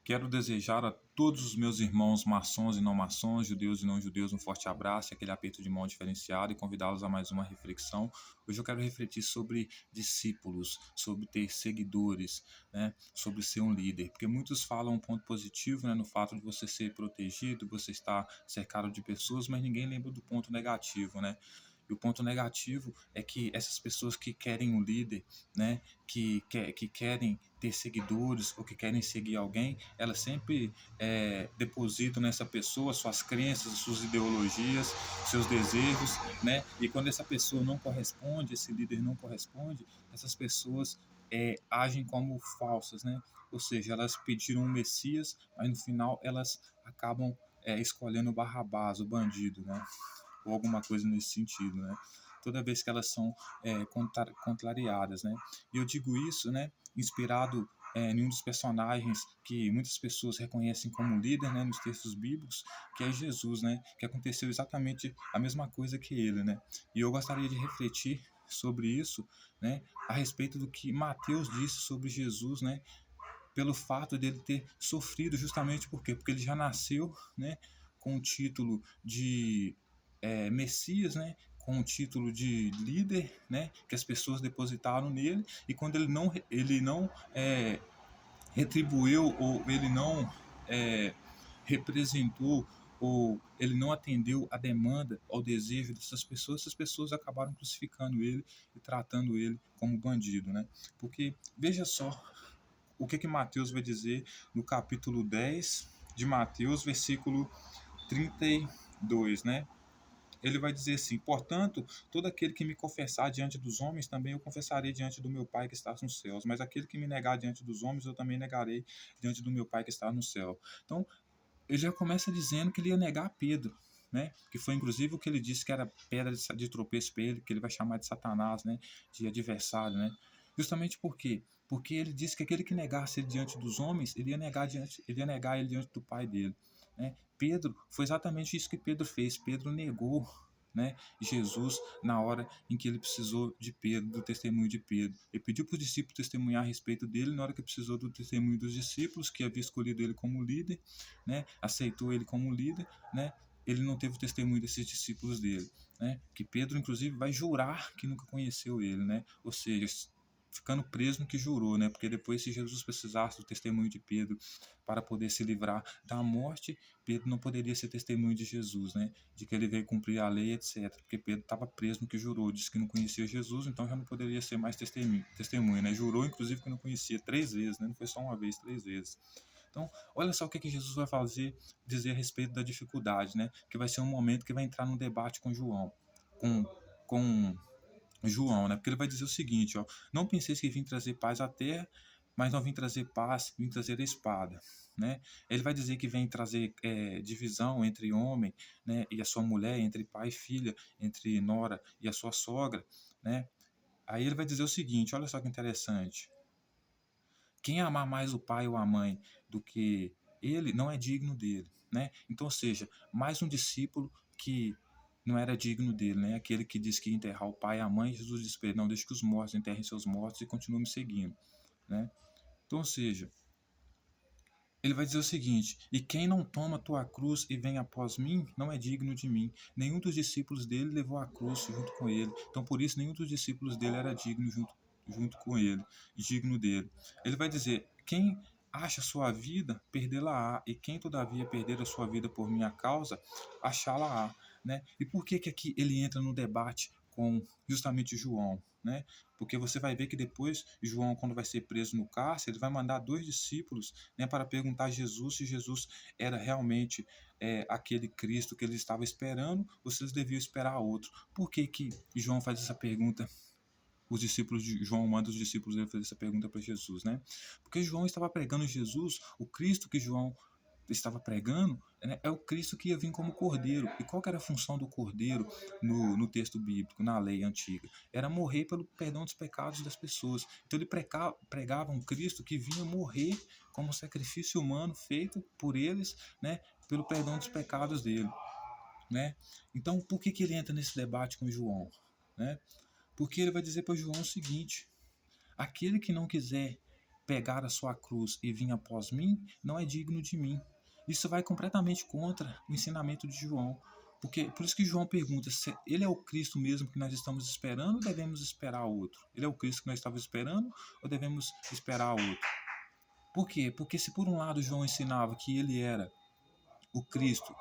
Quero desejar a todos os meus irmãos maçons e não maçons, judeus e não judeus, um forte abraço, aquele aperto de mão diferenciado e convidá-los a mais uma reflexão. Hoje eu quero refletir sobre discípulos, sobre ter seguidores, né, sobre ser um líder, porque muitos falam um ponto positivo, né, no fato de você ser protegido, você estar cercado de pessoas, mas ninguém lembra do ponto negativo, né? E o ponto negativo é que essas pessoas que querem um líder, né, que querem ter seguidores ou que querem seguir alguém, elas sempre depositam nessa pessoa suas crenças, suas ideologias, seus desejos, né? E quando essa pessoa não corresponde, esse líder não corresponde, essas pessoas agem como falsas, né? Ou seja, elas pediram um Messias, mas no final elas acabam escolhendo o Barrabás, o bandido, né? Ou alguma coisa nesse sentido, né? Toda vez que elas são contrariadas, né? E eu digo isso, né? Inspirado em um dos personagens que muitas pessoas reconhecem como líder, né? Nos textos bíblicos, que é Jesus, né? Que aconteceu exatamente a mesma coisa que ele, né? E eu gostaria de refletir sobre isso, né? A respeito do que Mateus disse sobre Jesus, né? Pelo fato dele ter sofrido justamente por quê? Porque ele já nasceu, né? Com o título de Messias, né? Com o título de líder, né? Que as pessoas depositaram nele, e quando ele não retribuiu, ou ele não representou, ou ele não atendeu a demanda, ao desejo dessas pessoas, essas pessoas acabaram crucificando ele e tratando ele como bandido, né? Porque veja só o que Mateus vai dizer no capítulo 10 de Mateus, versículo 32, né? Ele vai dizer assim: portanto, todo aquele que me confessar diante dos homens, também eu confessarei diante do meu Pai que está nos céus. Mas aquele que me negar diante dos homens, eu também negarei diante do meu Pai que está no céu. Então, ele já começa dizendo que ele ia negar Pedro, né? Que foi inclusive o que ele disse que era pedra de tropeço para ele, que ele vai chamar de Satanás, né? De adversário, né? Justamente por quê? Porque ele disse que aquele que negasse ele diante dos homens, ele ia negar ele diante do Pai dele, né? Pedro, foi exatamente isso que Pedro fez. Pedro negou, né, Jesus na hora em que ele precisou de Pedro, do testemunho de Pedro. Ele pediu para os discípulos testemunhar a respeito dele na hora que precisou do testemunho dos discípulos, que havia escolhido ele como líder, né, aceitou ele como líder, né, ele não teve o testemunho desses discípulos dele, né, que Pedro inclusive vai jurar que nunca conheceu ele, né, ou seja, ficando preso no que jurou, né? Porque depois, se Jesus precisasse do testemunho de Pedro para poder se livrar da morte, Pedro não poderia ser testemunho de Jesus, né? De que ele veio cumprir a lei, etc. Porque Pedro estava preso no que jurou, disse que não conhecia Jesus, então já não poderia ser mais testemunha, né? Jurou, inclusive, que não conhecia 3 vezes, né? Não foi só uma vez, 3 vezes. Então, olha só o que Jesus vai dizer a respeito da dificuldade, né? Que vai ser um momento que vai entrar num debate com João, com João, né? Porque ele vai dizer o seguinte, ó: não penseis que vim trazer paz à terra, mas não vim trazer paz, vim trazer a espada, né? Ele vai dizer que vem trazer divisão entre homem, né, e a sua mulher, entre pai e filha, entre nora e a sua sogra, né? Aí ele vai dizer o seguinte, olha só que interessante: quem amar mais o pai ou a mãe do que ele não é digno dele, né? Então, ou seja, mais um discípulo que não era digno dele, né? Aquele que diz que ia enterrar o pai e a mãe, Jesus disse para ele: não, deixe que os mortos enterrem seus mortos e continuem me seguindo, né? Então, ou seja, ele vai dizer o seguinte: e quem não toma tua cruz e vem após mim, não é digno de mim. Nenhum dos discípulos dele levou a cruz junto com ele. Então, por isso, nenhum dos discípulos dele era digno junto com ele, digno dele. Ele vai dizer: quem acha sua vida, perdê-la-á, e quem todavia perder a sua vida por minha causa, achá-la-á, né? E por que que aqui ele entra no debate com justamente João, né? Porque você vai ver que depois João, quando vai ser preso no cárcere, ele vai mandar 2 discípulos, né, para perguntar a Jesus se Jesus era realmente aquele Cristo que eles estavam esperando, ou se eles deviam esperar outro. Por que que João faz essa pergunta? Os discípulos de João manda os discípulos dele fazer essa pergunta para Jesus, né? Porque João estava pregando Jesus, o Cristo que João estava pregando, né, é o Cristo que ia vir como cordeiro. E qual que era a função do cordeiro no texto bíblico, na lei antiga? Era morrer pelo perdão dos pecados das pessoas. Então ele pregava um Cristo que vinha morrer como sacrifício humano feito por eles, né, pelo perdão dos pecados dele, né? Então por que que ele entra nesse debate com João, né? Porque ele vai dizer para João o seguinte: aquele que não quiser pegar a sua cruz e vir após mim, não é digno de mim. Isso vai completamente contra o ensinamento de João. Por isso que João pergunta se ele é o Cristo mesmo que nós estamos esperando ou devemos esperar outro? Ele é o Cristo que nós estávamos esperando ou devemos esperar outro? Por quê? Porque se por um lado João ensinava que ele era o Cristo,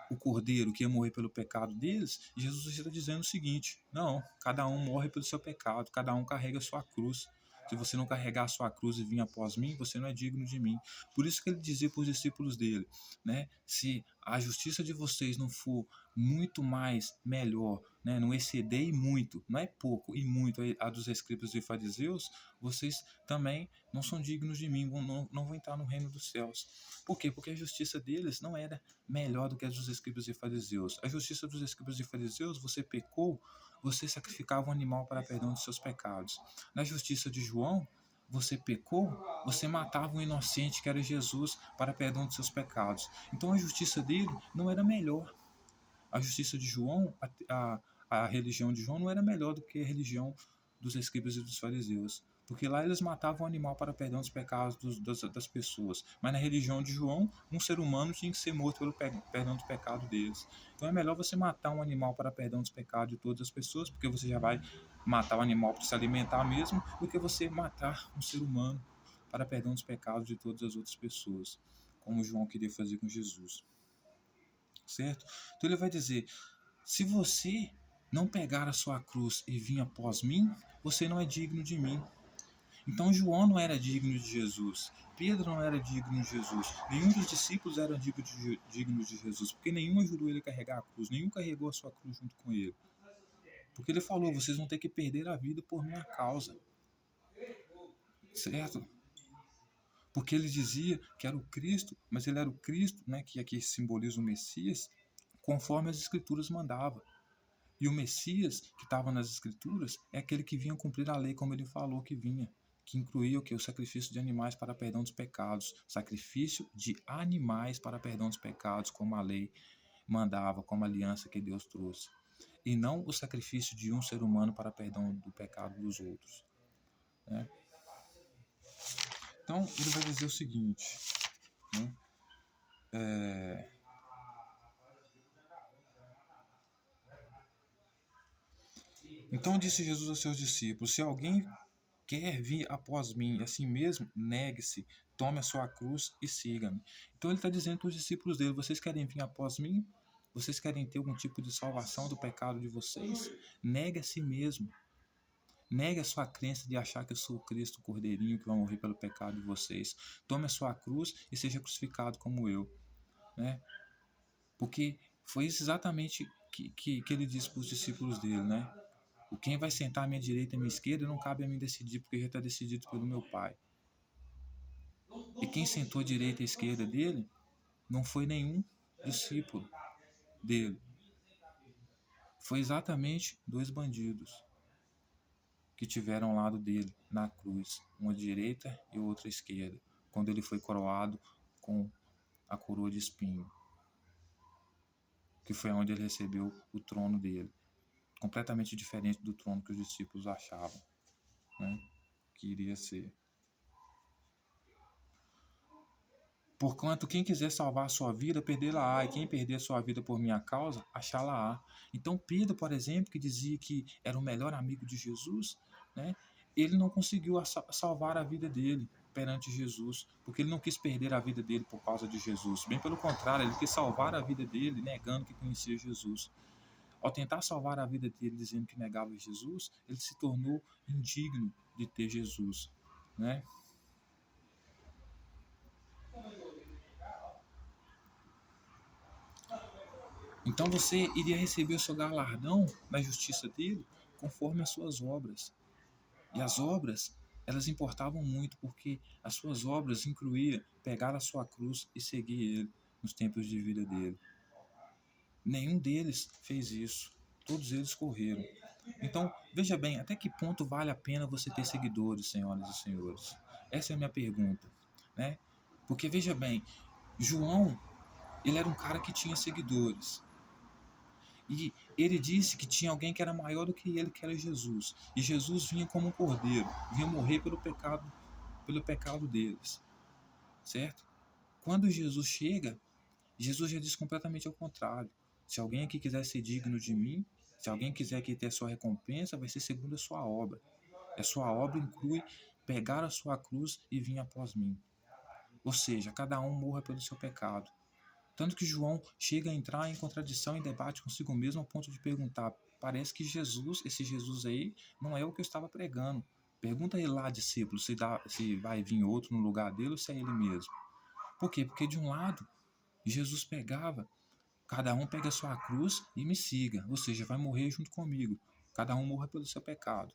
o Cordeiro que ia morrer pelo pecado deles, Jesus está dizendo o seguinte: não, cada um morre pelo seu pecado, cada um carrega a sua cruz. Se você não carregar a sua cruz e vir após mim, você não é digno de mim. Por isso que ele dizia para os discípulos dele, né? Se a justiça de vocês não for muito mais melhor, né? Não exceder muito, não é pouco, e muito a dos escribas e fariseus, vocês também não são dignos de mim, não vão entrar no reino dos céus. Por quê? Porque a justiça deles não era melhor do que a dos escribas e fariseus. A justiça dos escribas e fariseus, você pecou, você sacrificava um animal para perdão de seus pecados. Na justiça de João, você pecou, você matava um inocente que era Jesus para perdão de seus pecados. Então a justiça dele não era melhor. A justiça de João, a religião de João não era melhor do que a religião dos escribas e dos fariseus. Porque lá eles matavam o animal para perdão dos pecados das pessoas. Mas na religião de João, um ser humano tinha que ser morto pelo perdão do pecado deles. Então é melhor você matar um animal para perdão dos pecados de todas as pessoas, porque você já vai matar o animal para se alimentar mesmo, do que você matar um ser humano para perdão dos pecados de todas as outras pessoas, como João queria fazer com Jesus. Certo? Então ele vai dizer: se você não pegar a sua cruz e vir após mim, você não é digno de mim. Então João não era digno de Jesus, Pedro não era digno de Jesus, nenhum dos discípulos era digno de Jesus, porque nenhum ajudou ele a carregar a cruz, nenhum carregou a sua cruz junto com ele. Porque ele falou: vocês vão ter que perder a vida por minha causa. Certo? Porque ele dizia que era o Cristo, mas ele era o Cristo, né, que aqui simboliza o Messias, conforme as Escrituras mandavam. E o Messias, que estava nas Escrituras, é aquele que vinha cumprir a lei como ele falou que vinha, que incluía o que? O sacrifício de animais para perdão dos pecados. Sacrifício de animais para perdão dos pecados, como a lei mandava, como a aliança que Deus trouxe. E não o sacrifício de um ser humano para perdão do pecado dos outros. Né? Então, ele vai dizer o seguinte, né? Então disse Jesus aos seus discípulos: se alguém quer vir após mim, assim mesmo, negue-se, tome a sua cruz e siga-me. Então ele está dizendo para os discípulos dele: vocês querem vir após mim? Vocês querem ter algum tipo de salvação do pecado de vocês? Negue a si mesmo. Negue a sua crença de achar que eu sou o Cristo, o Cordeirinho, que vai morrer pelo pecado de vocês. Tome a sua cruz e seja crucificado como eu. Né? Porque foi isso exatamente que ele disse para os discípulos dele, né? Quem vai sentar à minha direita e à minha esquerda não cabe a mim decidir, porque já está decidido pelo meu Pai. E quem sentou à direita e à esquerda dele não foi nenhum discípulo dele. Foi exatamente 2 bandidos que tiveram ao lado dele na cruz, uma à direita e outra à esquerda, quando ele foi coroado com a coroa de espinho, que foi onde ele recebeu o trono dele, completamente diferente do trono que os discípulos achavam, né, que iria ser. Porquanto quem quiser salvar a sua vida, perdê-la-á, e quem perder a sua vida por minha causa, achá-la-á. Então Pedro, por exemplo, que dizia que era o melhor amigo de Jesus, né, ele não conseguiu salvar a vida dele perante Jesus, porque ele não quis perder a vida dele por causa de Jesus. Bem pelo contrário, ele quis salvar a vida dele negando que conhecia Jesus. Ao tentar salvar a vida dele dizendo que negava Jesus, ele se tornou indigno de ter Jesus, né? Então você iria receber o seu galardão na justiça dele conforme as suas obras. E as obras, elas importavam muito, porque as suas obras incluíam pegar a sua cruz e seguir ele nos tempos de vida dele. Nenhum deles fez isso. Todos eles correram. Então, veja bem, até que ponto vale a pena você ter seguidores, senhoras e senhores? Essa é a minha pergunta, né? Porque, veja bem, João, ele era um cara que tinha seguidores. E ele disse que tinha alguém que era maior do que ele, que era Jesus. E Jesus vinha como um cordeiro, vinha morrer pelo pecado pelo pecado deles, certo? Quando Jesus chega, Jesus já diz completamente ao contrário. Se alguém aqui quiser ser digno de mim, se alguém quiser aqui ter a sua recompensa, vai ser segundo a sua obra. A sua obra inclui pegar a sua cruz e vir após mim. Ou seja, cada um morra pelo seu pecado. Tanto que João chega a entrar em contradição e debate consigo mesmo ao ponto de perguntar: parece que Jesus, esse Jesus aí, não é o que eu estava pregando. Pergunta ele lá, discípulo, se vai vir outro no lugar dele ou se é ele mesmo. Por quê? Porque de um lado, Jesus pegava, cada um pega a sua cruz e me siga, ou seja, vai morrer junto comigo. Cada um morra pelo seu pecado.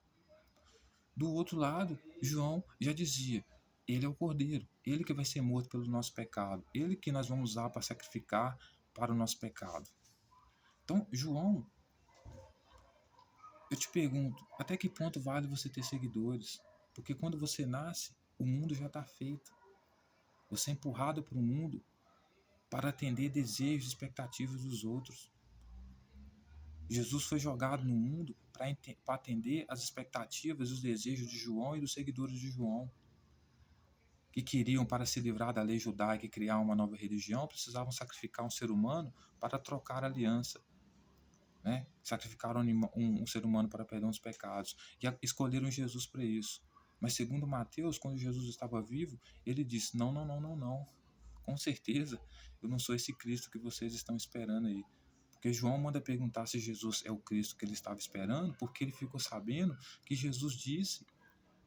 Do outro lado, João já dizia: ele é o Cordeiro, ele que vai ser morto pelo nosso pecado, ele que nós vamos usar para sacrificar para o nosso pecado. Então, João, eu te pergunto, até que ponto vale você ter seguidores? Porque quando você nasce, o mundo já está feito. Você é empurrado para o mundo para atender desejos e expectativas dos outros. Jesus foi jogado no mundo para atender as expectativas e os desejos de João e dos seguidores de João, que queriam, para se livrar da lei judaica e criar uma nova religião, precisavam sacrificar um ser humano para trocar aliança, né? Sacrificar um ser humano para perdão dos pecados, e escolheram Jesus para isso. Mas segundo Mateus, quando Jesus estava vivo, ele disse: não, não, não, não, não. Com certeza, eu não sou esse Cristo que vocês estão esperando aí. Porque João manda perguntar se Jesus é o Cristo que ele estava esperando, porque ele ficou sabendo que Jesus disse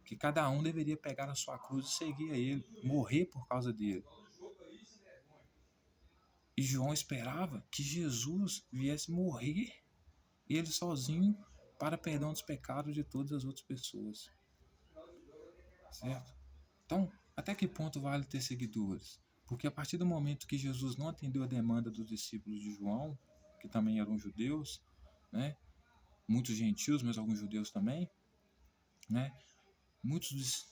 que cada um deveria pegar a sua cruz e seguir a ele, morrer por causa dele. E João esperava que Jesus viesse morrer, ele sozinho, para perdão dos pecados de todas as outras pessoas. Certo? Então, até que ponto vale ter seguidores? Porque a partir do momento que Jesus não atendeu a demanda dos discípulos de João, que também eram judeus, né? Muitos gentios, mas alguns judeus também, né? Muitos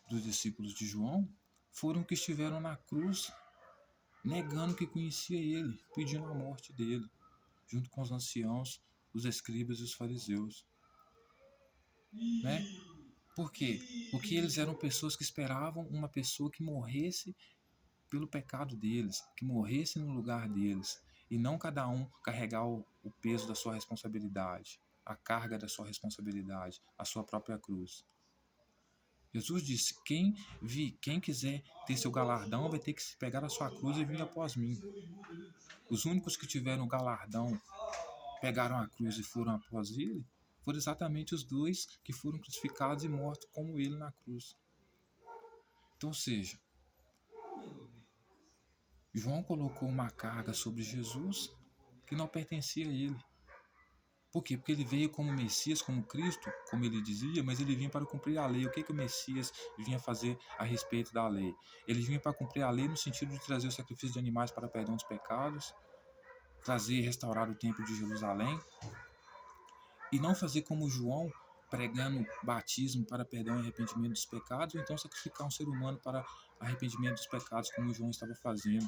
dos discípulos de João foram que estiveram na cruz negando que conhecia ele, pedindo a morte dele, junto com os anciãos, os escribas e os fariseus. Né? Por quê? Porque eles eram pessoas que esperavam uma pessoa que morresse pelo pecado deles, que morresse no lugar deles, e não cada um carregar o peso da sua responsabilidade, a carga da sua responsabilidade, a sua própria cruz. Jesus disse: quem quiser ter seu galardão vai ter que pegar a sua cruz e vir após mim. Os únicos que tiveram o galardão, pegaram a cruz e foram após ele, foram exatamente os dois que foram crucificados e mortos como ele na cruz. Então, ou seja, João colocou uma carga sobre Jesus que não pertencia a ele. Por quê? Porque ele veio como Messias, como Cristo, como ele dizia, mas ele vinha para cumprir a lei. O que o Messias vinha fazer a respeito da lei? Ele vinha para cumprir a lei no sentido de trazer o sacrifício de animais para perdão dos pecados, trazer e restaurar o templo de Jerusalém, e não fazer como João, pregando batismo para perdão e arrependimento dos pecados, ou então sacrificar um ser humano para arrependimento dos pecados, como João estava fazendo.